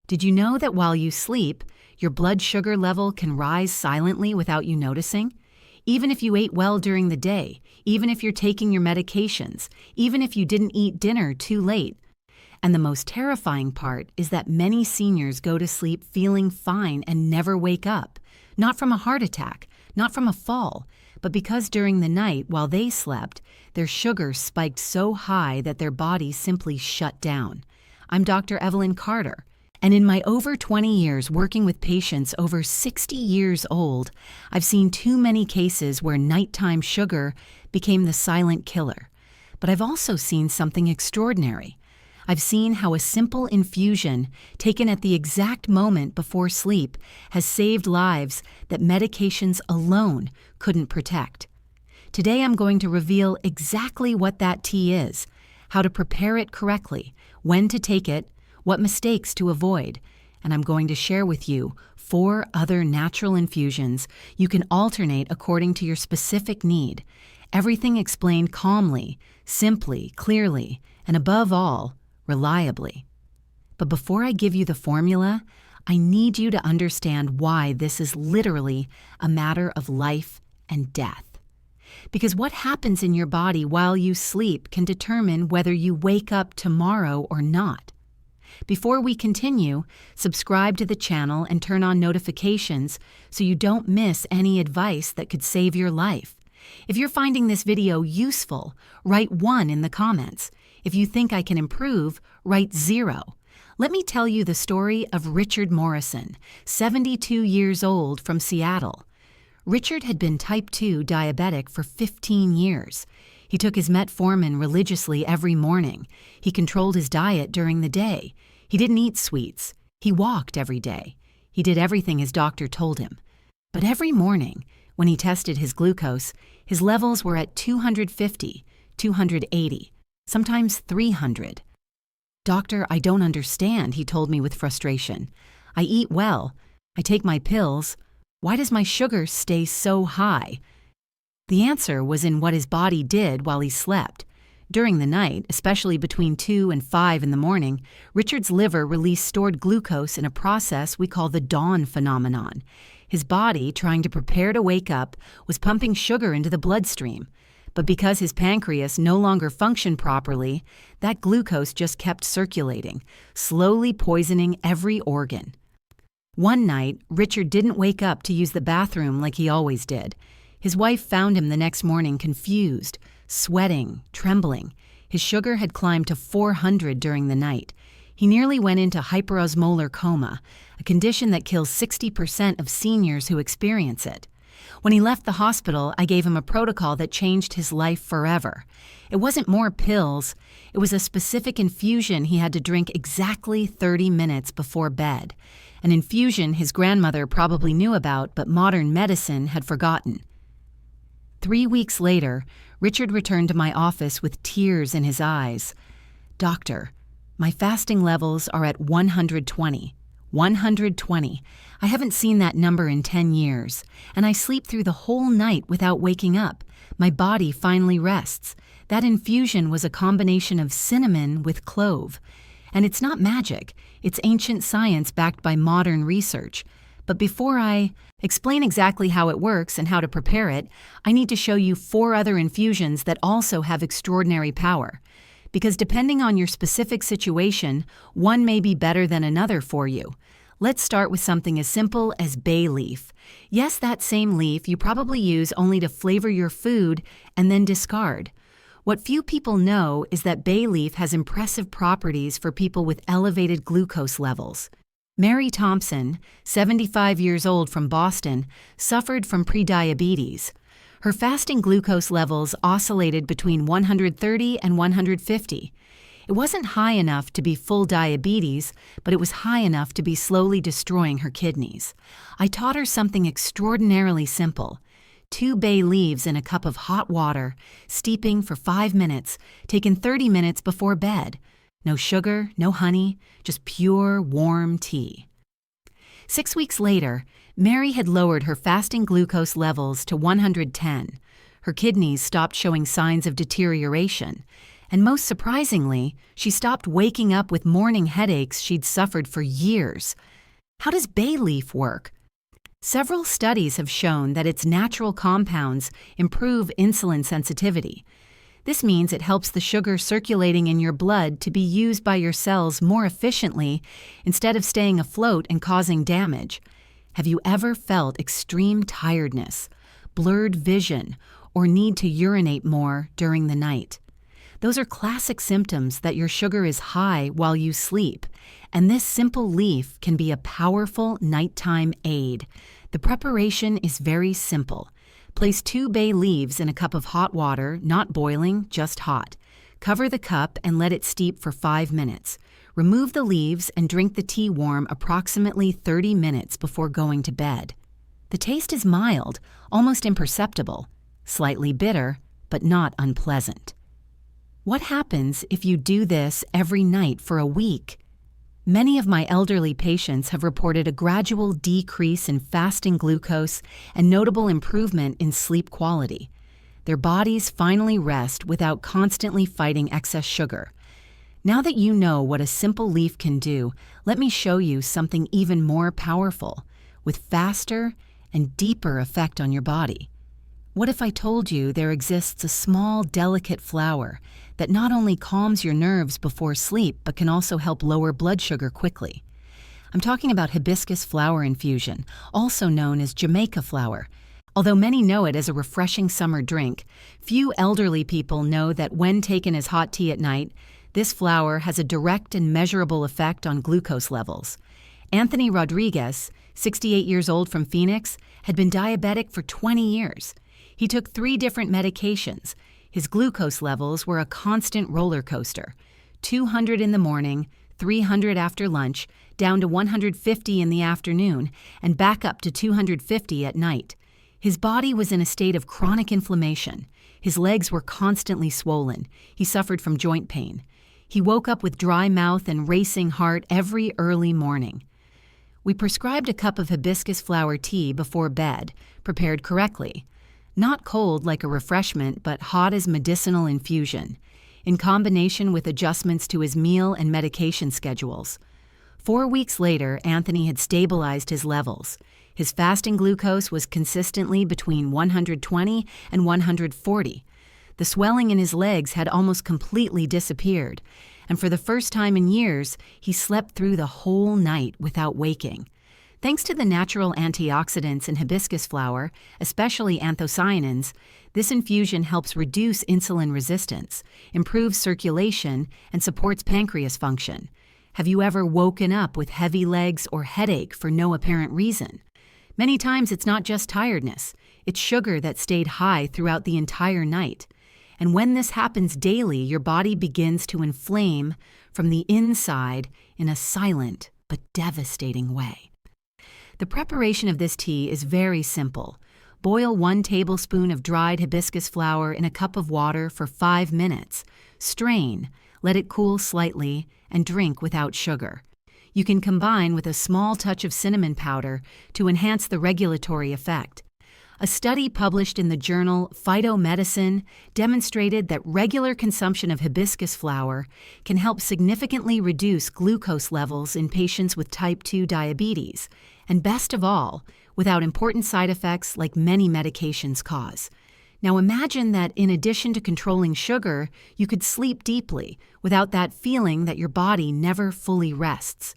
Did you know that while you sleep, your blood sugar level can rise silently without you noticing? Even if you ate well during the day, even if you're taking your medications, even if you didn't eat dinner too late. And the most terrifying part is that many seniors go to sleep feeling fine and never wake up, not from a heart attack, not from a fall, but because during the night while they slept, their sugar spiked so high that their body simply shut down. I'm Dr. Evelyn Carter, and in my over 20 years working with patients over 60 years old, I've seen too many cases where nighttime sugar became the silent killer. But I've also seen something extraordinary. I've seen how a simple infusion taken at the exact moment before sleep has saved lives that medications alone couldn't protect. Today I'm going to reveal exactly what that tea is, how to prepare it correctly, when to take it, what mistakes to avoid, and I'm going to share with you 4 other natural infusions you can alternate according to your specific need. Everything explained calmly, simply, clearly, and above all, reliably. But before I give you the formula, I need you to understand why this is literally a matter of life and death. Because what happens in your body while you sleep can determine whether you wake up tomorrow or not. Before we continue, subscribe to the channel and turn on notifications so you don't miss any advice that could save your life. If you're finding this video useful, write 1 in the comments. If you think I can improve, write 0. Let me tell you the story of Richard Morrison, 72 years old, from Seattle. Richard had been type 2 diabetic for 15 years. He took his metformin religiously every morning. He controlled his diet during the day. He didn't eat sweets. He walked every day. He did everything his doctor told him. But every morning, when he tested his glucose, his levels were at 250, 280, sometimes 300. "Doctor, I don't understand," he told me with frustration. "I eat well. I take my pills. Why does my sugar stay so high?" The answer was in what his body did while he slept. During the night, especially between 2 and 5 in the morning, Richard's liver released stored glucose in a process we call the dawn phenomenon. His body, trying to prepare to wake up, was pumping sugar into the bloodstream. But because his pancreas no longer functioned properly, that glucose just kept circulating, slowly poisoning every organ. One night, Richard didn't wake up to use the bathroom like he always did. His wife found him the next morning confused, sweating, trembling. His sugar had climbed to 400 during the night. He nearly went into hyperosmolar coma, a condition that kills 60% of seniors who experience it. When he left the hospital, I gave him a protocol that changed his life forever. It wasn't more pills. It was a specific infusion he had to drink exactly 30 minutes before bed. An infusion his grandmother probably knew about, but modern medicine had forgotten. 3 weeks later, Richard returned to my office with tears in his eyes. "Doctor, my fasting levels are at 120. 120. I haven't seen that number in 10 years, and I sleep through the whole night without waking up. My body finally rests. That infusion was a combination of cinnamon with clove. And it's not magic. It's ancient science backed by modern research. But before I explain exactly how it works and how to prepare it, I need to show you 4 other infusions that also have extraordinary power. Because depending on your specific situation, one may be better than another for you. Let's start with something as simple as bay leaf. Yes, that same leaf you probably use only to flavor your food and then discard. What few people know is that bay leaf has impressive properties for people with elevated glucose levels. Mary Thompson, 75 years old, from Boston, suffered from prediabetes. Her fasting glucose levels oscillated between 130 and 150. It wasn't high enough to be full diabetes, but it was high enough to be slowly destroying her kidneys. I taught her something extraordinarily simple. 2 bay leaves in a cup of hot water, steeping for 5 minutes, taken 30 minutes before bed. No sugar, no honey, just pure, warm tea. 6 weeks later, Mary had lowered her fasting glucose levels to 110. Her kidneys stopped showing signs of deterioration. And most surprisingly, she stopped waking up with morning headaches she'd suffered for years. How does bay leaf work? Several studies have shown that its natural compounds improve insulin sensitivity. This means it helps the sugar circulating in your blood to be used by your cells more efficiently instead of staying afloat and causing damage. Have you ever felt extreme tiredness, blurred vision, or need to urinate more during the night? Those are classic symptoms that your sugar is high while you sleep, and this simple leaf can be a powerful nighttime aid. The preparation is very simple. Place 2 bay leaves in a cup of hot water, not boiling, just hot. Cover the cup and let it steep for 5 minutes. Remove the leaves and drink the tea warm approximately 30 minutes before going to bed. The taste is mild, almost imperceptible, slightly bitter, but not unpleasant. What happens if you do this every night for a week? Many of my elderly patients have reported a gradual decrease in fasting glucose and notable improvement in sleep quality. Their bodies finally rest without constantly fighting excess sugar. Now that you know what a simple leaf can do, let me show you something even more powerful, with faster and deeper effect on your body. What if I told you there exists a small, delicate flower that not only calms your nerves before sleep, but can also help lower blood sugar quickly? I'm talking about hibiscus flower infusion, also known as Jamaica flower. Although many know it as a refreshing summer drink, few elderly people know that when taken as hot tea at night, this flower has a direct and measurable effect on glucose levels. Anthony Rodriguez, 68 years old from Phoenix, had been diabetic for 20 years. He took 3 different medications. His glucose levels were a constant roller coaster. 200 in the morning, 300 after lunch, down to 150 in the afternoon, and back up to 250 at night. His body was in a state of chronic inflammation. His legs were constantly swollen. He suffered from joint pain. He woke up with dry mouth and racing heart every early morning. We prescribed a cup of hibiscus flower tea before bed, prepared correctly. Not cold like a refreshment, but hot as medicinal infusion, in combination with adjustments to his meal and medication schedules. 4 weeks later, Anthony had stabilized his levels. His fasting glucose was consistently between 120 and 140. The swelling in his legs had almost completely disappeared, and for the first time in years, he slept through the whole night without waking. Thanks to the natural antioxidants in hibiscus flower, especially anthocyanins, this infusion helps reduce insulin resistance, improves circulation, and supports pancreas function. Have you ever woken up with heavy legs or headache for no apparent reason? Many times it's not just tiredness, it's sugar that stayed high throughout the entire night. And when this happens daily, your body begins to inflame from the inside in a silent but devastating way. The preparation of this tea is very simple. Boil 1 tablespoon of dried hibiscus flower in a cup of water for 5 minutes. Strain, let it cool slightly, and drink without sugar. You can combine with a small touch of cinnamon powder to enhance the regulatory effect. A study published in the journal Phytomedicine demonstrated that regular consumption of hibiscus flower can help significantly reduce glucose levels in patients with type 2 diabetes, and best of all, without important side effects like many medications cause. Now imagine that in addition to controlling sugar, you could sleep deeply without that feeling that your body never fully rests.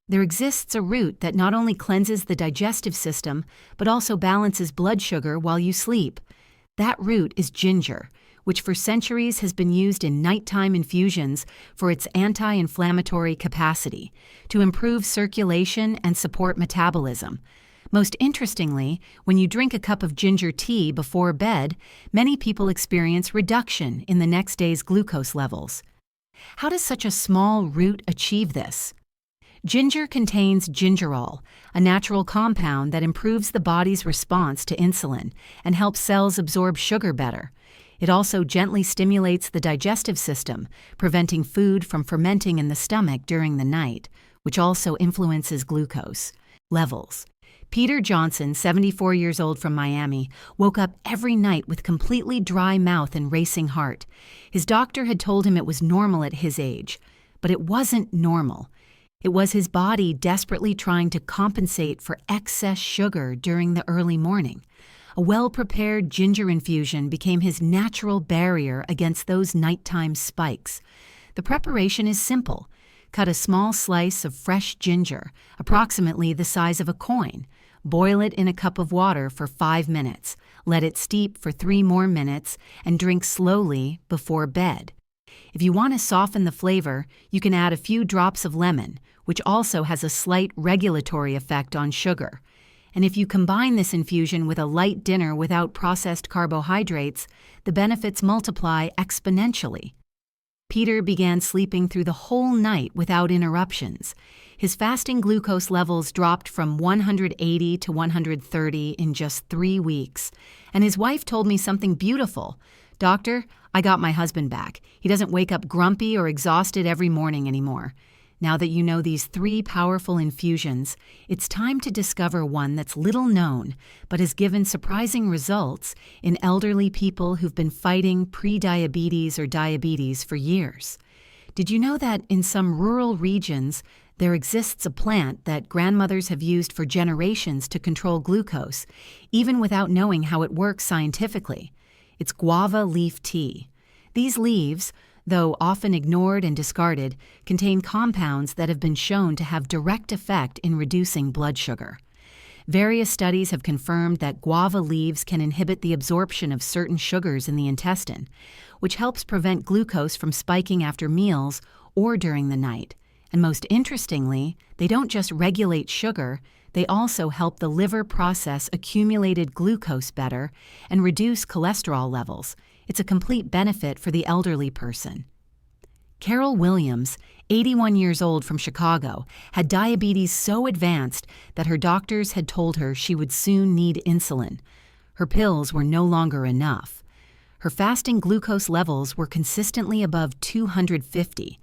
There exists a root that not only cleanses the digestive system, but also balances blood sugar while you sleep. That root is ginger, which for centuries has been used in nighttime infusions for its anti-inflammatory capacity, to improve circulation and support metabolism. Most interestingly, when you drink a cup of ginger tea before bed, many people experience reduction in the next day's glucose levels. How does such a small root achieve this? Ginger contains gingerol, a natural compound that improves the body's response to insulin and helps cells absorb sugar better. It also gently stimulates the digestive system, preventing food from fermenting in the stomach during the night, which also influences glucose levels. Peter Johnson, 74 years old from Miami, woke up every night with completely dry mouth and racing heart. His doctor had told him it was normal at his age, but it wasn't normal. It was his body desperately trying to compensate for excess sugar during the early morning. A well-prepared ginger infusion became his natural barrier against those nighttime spikes. The preparation is simple. Cut a small slice of fresh ginger, approximately the size of a coin. Boil it in a cup of water for 5 minutes. Let it steep for 3 more minutes and drink slowly before bed. If you want to soften the flavor, you can add a few drops of lemon, which also has a slight regulatory effect on sugar. And if you combine this infusion with a light dinner without processed carbohydrates, the benefits multiply exponentially. Peter began sleeping through the whole night without interruptions. His fasting glucose levels dropped from 180 to 130 in just 3 weeks. And his wife told me something beautiful. "Doctor, I got my husband back. He doesn't wake up grumpy or exhausted every morning anymore." Now that you know these 3 powerful infusions, it's time to discover one that's little known but has given surprising results in elderly people who've been fighting pre-diabetes or diabetes for years. Did you know that in some rural regions, there exists a plant that grandmothers have used for generations to control glucose, even without knowing how it works scientifically? It's guava leaf tea. These leaves, though often ignored and discarded, contain compounds that have been shown to have direct effect in reducing blood sugar. Various studies have confirmed that guava leaves can inhibit the absorption of certain sugars in the intestine, which helps prevent glucose from spiking after meals or during the night. And most interestingly, they don't just regulate sugar, they also help the liver process accumulated glucose better and reduce cholesterol levels. It's a complete benefit for the elderly person. Carol Williams, 81 years old from Chicago, had diabetes so advanced that her doctors had told her she would soon need insulin. Her pills were no longer enough. Her fasting glucose levels were consistently above 250.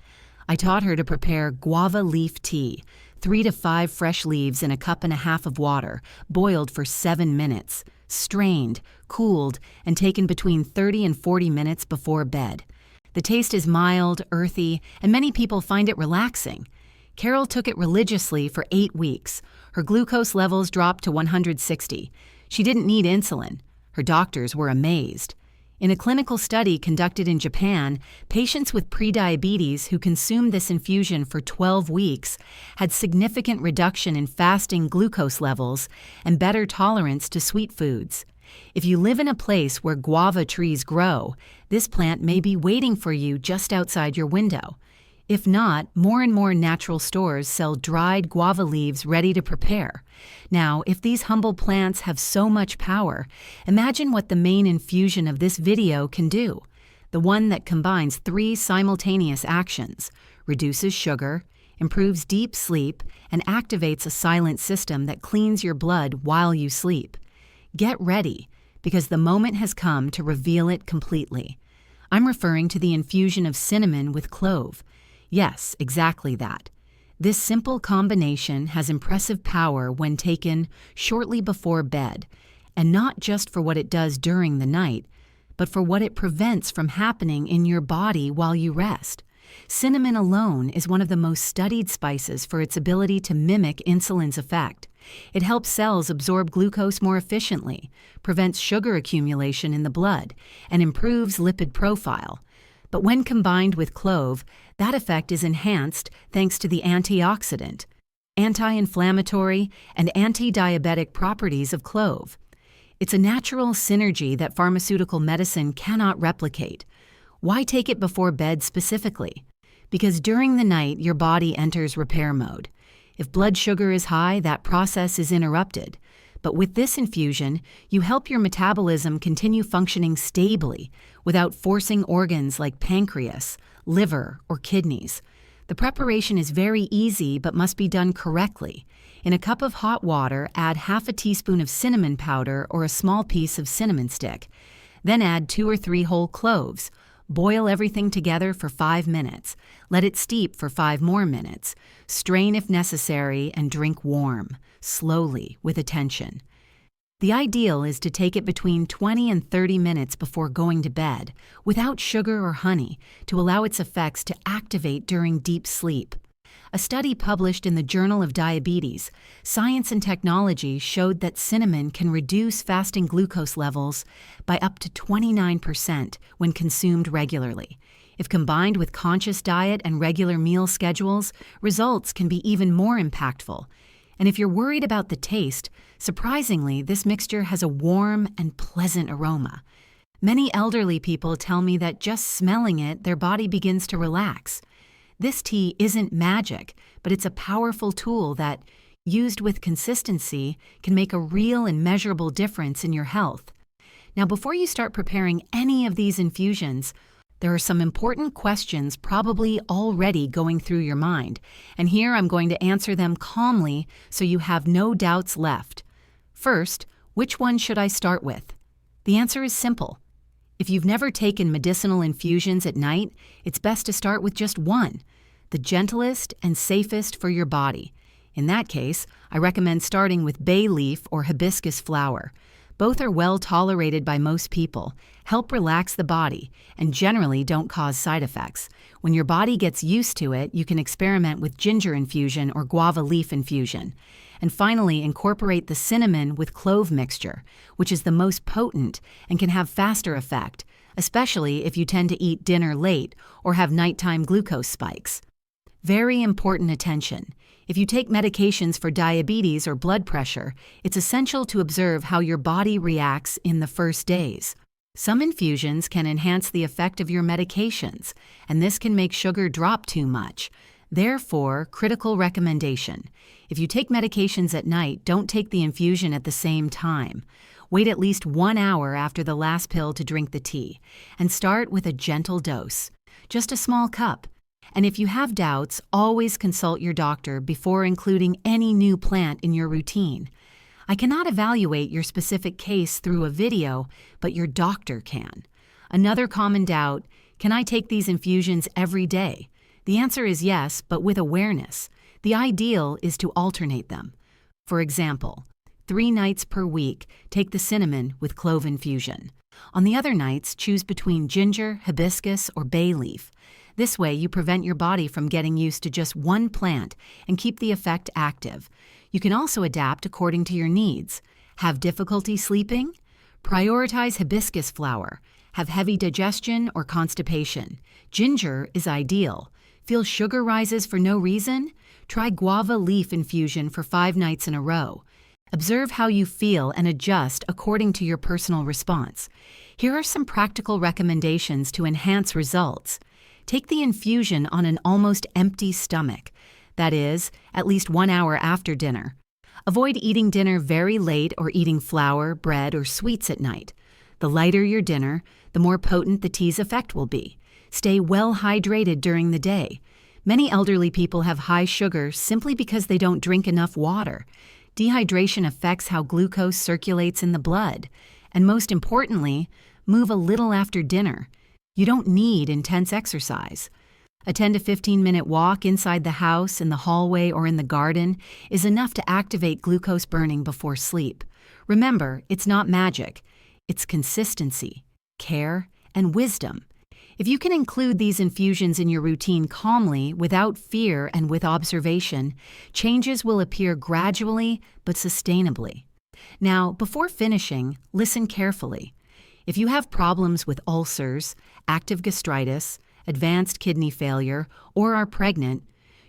I taught her to prepare guava leaf tea, 3 to 5 fresh leaves in a cup and a half of water, boiled for 7 minutes, strained, cooled, and taken between 30 and 40 minutes before bed. The taste is mild, earthy, and many people find it relaxing. Carol took it religiously for 8 weeks. Her glucose levels dropped to 160. She didn't need insulin. Her doctors were amazed. In a clinical study conducted in Japan, patients with prediabetes who consumed this infusion for 12 weeks had significant reduction in fasting glucose levels and better tolerance to sweet foods. If you live in a place where guava trees grow, this plant may be waiting for you just outside your window. If not, more and more natural stores sell dried guava leaves ready to prepare. Now, if these humble plants have so much power, imagine what the main infusion of this video can do. The one that combines 3 simultaneous actions: reduces sugar, improves deep sleep, and activates a silent system that cleans your blood while you sleep. Get ready, because the moment has come to reveal it completely. I'm referring to the infusion of cinnamon with clove. Yes, exactly that. This simple combination has impressive power when taken shortly before bed, and not just for what it does during the night, but for what it prevents from happening in your body while you rest. Cinnamon alone is one of the most studied spices for its ability to mimic insulin's effect. It helps cells absorb glucose more efficiently, prevents sugar accumulation in the blood, and improves lipid profile. But when combined with clove, that effect is enhanced thanks to the antioxidant, anti-inflammatory, and anti-diabetic properties of clove. It's a natural synergy that pharmaceutical medicine cannot replicate. Why take it before bed specifically? Because during the night, your body enters repair mode. If blood sugar is high, that process is interrupted. But with this infusion, you help your metabolism continue functioning stably without forcing organs like pancreas, liver, or kidneys. The preparation is very easy but must be done correctly. In a cup of hot water, add half a teaspoon of cinnamon powder or a small piece of cinnamon stick. Then add 2 or 3 whole cloves. Boil everything together for 5 minutes. Let it steep for 5 more minutes. Strain if necessary and drink warm, slowly, with attention. The ideal is to take it between 20 and 30 minutes before going to bed, without sugar or honey, to allow its effects to activate during deep sleep. A study published in the Journal of Diabetes, Science and Technology showed that cinnamon can reduce fasting glucose levels by up to 29% when consumed regularly. If combined with conscious diet and regular meal schedules, results can be even more impactful. And if you're worried about the taste, surprisingly, this mixture has a warm and pleasant aroma. Many elderly people tell me that just smelling it, their body begins to relax. This tea isn't magic, but it's a powerful tool that, used with consistency, can make a real and measurable difference in your health. Now, before you start preparing any of these infusions, there are some important questions probably already going through your mind, and here I'm going to answer them calmly so you have no doubts left. First, which one should I start with? The answer is simple. If you've never taken medicinal infusions at night, it's best to start with just one, the gentlest and safest for your body. In that case, I recommend starting with bay leaf or hibiscus flower. Both are well tolerated by most people, help relax the body, and generally don't cause side effects. When your body gets used to it, you can experiment with ginger infusion or guava leaf infusion. And finally, incorporate the cinnamon with clove mixture, which is the most potent and can have faster effect, especially if you tend to eat dinner late or have nighttime glucose spikes. Very important attention. If you take medications for diabetes or blood pressure, it's essential to observe how your body reacts in the first days. Some infusions can enhance the effect of your medications, and this can make sugar drop too much. Therefore, critical recommendation. If you take medications at night, don't take the infusion at the same time. Wait at least 1 hour after the last pill to drink the tea, and start with a gentle dose, just a small cup. And if you have doubts, always consult your doctor before including any new plant in your routine. I cannot evaluate your specific case through a video, but your doctor can. Another common doubt, can I take these infusions every day? The answer is yes, but with awareness. The ideal is to alternate them. For example, 3 nights per week, take the cinnamon with clove infusion. On the other nights, choose between ginger, hibiscus, or bay leaf. This way, you prevent your body from getting used to just one plant and keep the effect active. You can also adapt according to your needs. Have difficulty sleeping? Prioritize hibiscus flower. Have heavy digestion or constipation? Ginger is ideal. Feel sugar rises for no reason? Try guava leaf infusion for 5 nights in a row. Observe how you feel and adjust according to your personal response. Here are some practical recommendations to enhance results. Take the infusion on an almost empty stomach, that is, at least 1 hour after dinner. Avoid eating dinner very late or eating flour, bread, or sweets at night. The lighter your dinner, the more potent the tea's effect will be. Stay well hydrated during the day. Many elderly people have high sugar simply because they don't drink enough water. Dehydration affects how glucose circulates in the blood. And most importantly, move a little after dinner. You don't need intense exercise. A 10 to 15-minute walk inside the house, in the hallway, or in the garden is enough to activate glucose burning before sleep. Remember, it's not magic. It's consistency, care, and wisdom. If you can include these infusions in your routine calmly, without fear, and with observation, changes will appear gradually but sustainably. Now, before finishing, listen carefully. If you have problems with ulcers, active gastritis, advanced kidney failure, or are pregnant,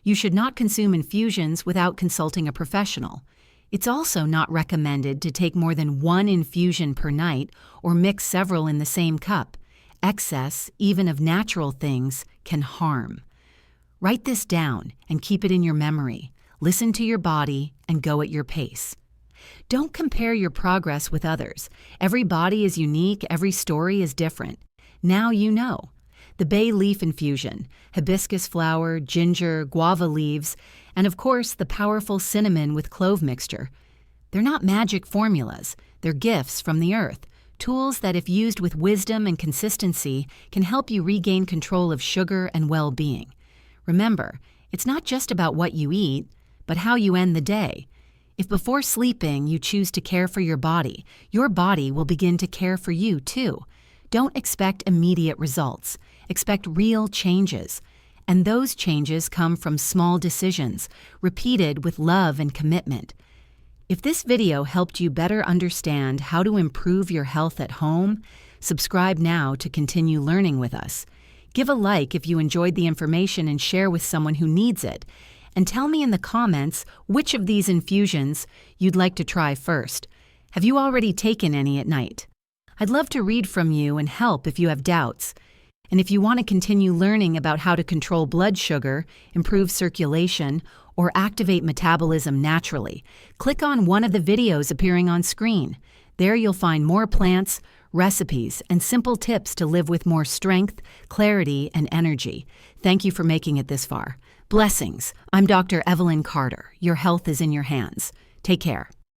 you should not consume infusions without consulting a professional. It's also not recommended to take more than 1 infusion per night or mix several in the same cup. Excess, even of natural things, can harm. Write this down and keep it in your memory. Listen to your body and go at your pace. Don't compare your progress with others. Every body is unique, every story is different. Now you know. The bay leaf infusion, hibiscus flower, ginger, guava leaves, and of course the powerful cinnamon with clove mixture. They're not magic formulas, they're gifts from the earth. Tools that, if used with wisdom and consistency, can help you regain control of sugar and well-being. Remember, it's not just about what you eat, but how you end the day. If before sleeping you choose to care for your body will begin to care for you too. Don't expect immediate results. Expect real changes. And those changes come from small decisions, repeated with love and commitment. If this video helped you better understand how to improve your health at home, subscribe now to continue learning with us. Give a like if you enjoyed the information and share with someone who needs it. And tell me in the comments which of these infusions you'd like to try first. Have you already taken any at night? I'd love to read from you and help if you have doubts. And if you want to continue learning about how to control blood sugar, improve circulation, or activate metabolism naturally, click on one of the videos appearing on screen. There you'll find more plants, recipes, and simple tips to live with more strength, clarity, and energy. Thank you for making it this far. Blessings. I'm Dr. Evelyn Carter. Your health is in your hands. Take care.